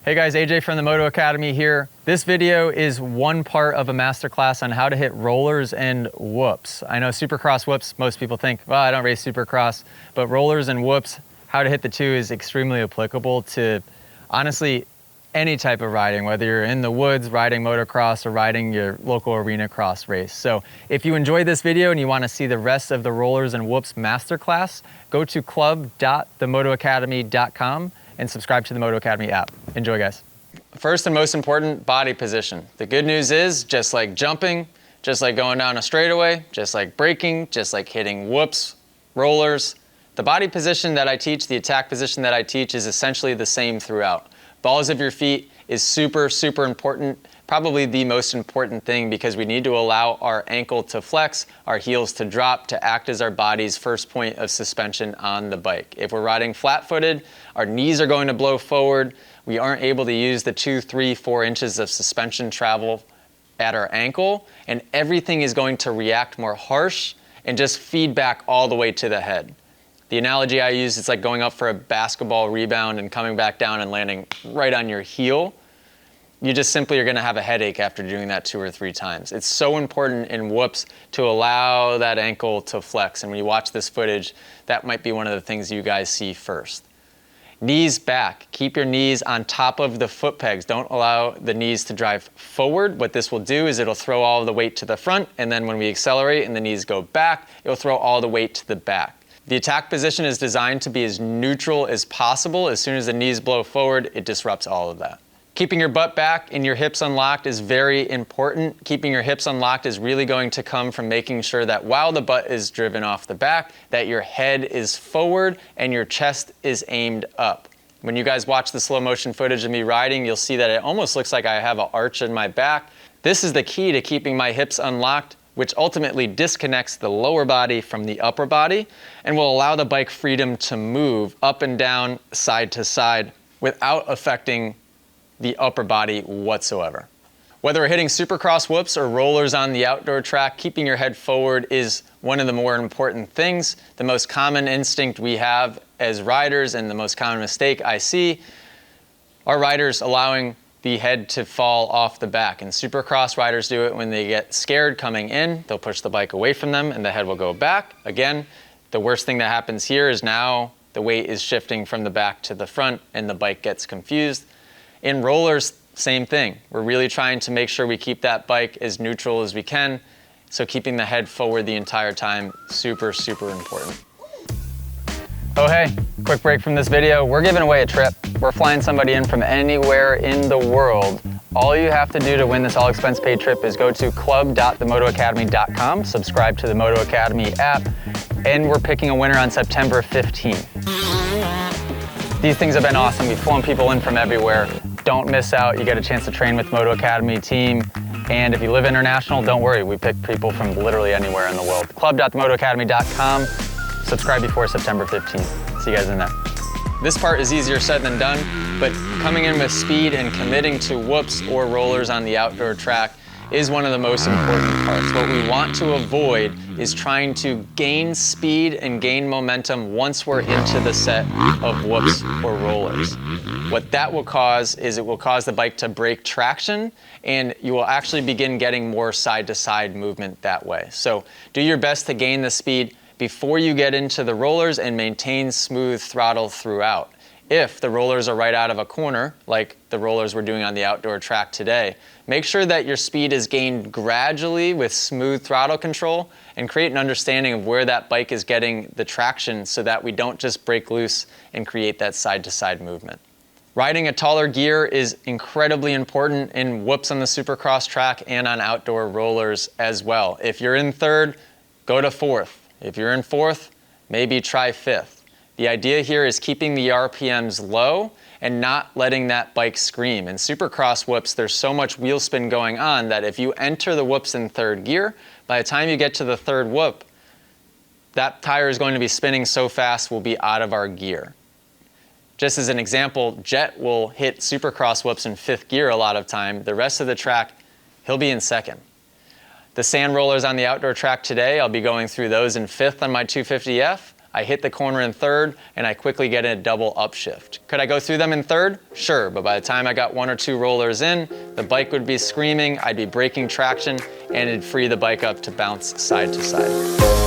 Hey guys, AJ from the Moto Academy here. This video is one part of a masterclass on how to hit rollers and whoops. I know Supercross whoops, most people think, well, I don't race Supercross, but rollers and whoops, how to hit the two is extremely applicable to, honestly, any type of riding, whether you're in the woods, riding motocross, or riding your local arena cross race. So if you enjoyed this video and you want to see the rest of the rollers and whoops masterclass, go to club.themotoacademy.com and subscribe to the Moto Academy app. Enjoy, guys. First and most important, body position. The good news is, just like jumping, just like going down a straightaway, just like braking, just like hitting whoops, rollers, the body position that I teach, the attack position that I teach is essentially the same throughout. Balls of your feet is super, super important, probably the most important thing, because we need to allow our ankle to flex, our heels to drop, to act as our body's first point of suspension on the bike. If we're riding flat-footed, our knees are going to blow forward. We aren't able to use the 2, 3, 4 inches of suspension travel at our ankle, and everything is going to react more harsh and just feed back all the way to the head. The analogy I use, it's like going up for a basketball rebound and coming back down and landing right on your heel. You just simply are going to have a headache after doing that 2 or 3 times. It's so important in whoops to allow that ankle to flex. And when you watch this footage, that might be one of the things you guys see first. Knees back. Keep your knees on top of the foot pegs. Don't allow the knees to drive forward. What this will do is it'll throw all the weight to the front, and then when we accelerate and the knees go back, it'll throw all the weight to the back. The attack position is designed to be as neutral as possible. As soon as the knees blow forward, it disrupts all of that. Keeping your butt back and your hips unlocked is very important. Keeping your hips unlocked is really going to come from making sure that while the butt is driven off the back, that your head is forward and your chest is aimed up. When you guys watch the slow motion footage of me riding, you'll see that it almost looks like I have an arch in my back. This is the key to keeping my hips unlocked, which ultimately disconnects the lower body from the upper body and will allow the bike freedom to move up and down, side to side, without affecting the upper body whatsoever. Whether we're hitting Supercross whoops or rollers on the outdoor track, keeping your head forward is one of the more important things. The most common instinct we have as riders, and the most common mistake I see, are riders allowing the head to fall off the back. And Supercross riders do it when they get scared coming in. They'll push the bike away from them and the head will go back. Again, the worst thing that happens here is now the weight is shifting from the back to the front and the bike gets confused. In rollers, same thing. We're really trying to make sure we keep that bike as neutral as we can. So keeping the head forward the entire time, super, super important. Oh hey, quick break from this video. We're giving away a trip. We're flying somebody in from anywhere in the world. All you have to do to win this all expense paid trip is go to club.themotoacademy.com, subscribe to the Moto Academy app, and we're picking a winner on September 15th. These things have been awesome. We've flown people in from everywhere. Don't miss out. You get a chance to train with Moto Academy team. And if you live international, don't worry. We pick people from literally anywhere in the world. Club.themotoacademy.com. Subscribe before September 15th. See you guys in there. This part is easier said than done, but coming in with speed and committing to whoops or rollers on the outdoor track is one of the most important parts. What we want to avoid is trying to gain speed and gain momentum once we're into the set of whoops or rollers. What that will cause is it will cause the bike to break traction, and you will actually begin getting more side-to-side movement that way. So do your best to gain the speed before you get into the rollers and maintain smooth throttle throughout. If the rollers are right out of a corner, like the rollers we're doing on the outdoor track today, make sure that your speed is gained gradually with smooth throttle control, and create an understanding of where that bike is getting the traction so that we don't just break loose and create that side-to-side movement. Riding a taller gear is incredibly important in whoops on the Supercross track and on outdoor rollers as well. If you're in third, go to fourth. If you're in fourth, maybe try fifth. The idea here is keeping the RPMs low and not letting that bike scream. In Supercross whoops, there's so much wheel spin going on that if you enter the whoops in third gear, by the time you get to the third whoop, that tire is going to be spinning so fast we'll be out of our gear. Just as an example, Jet will hit Supercross whoops in fifth gear a lot of time. The rest of the track, he'll be in second. The sand rollers on the outdoor track today, I'll be going through those in fifth on my 250F. I hit the corner in third, and I quickly get in a double upshift. Could I go through them in third? Sure, but by the time I got 1 or 2 rollers in, the bike would be screaming, I'd be breaking traction, and it'd free the bike up to bounce side to side.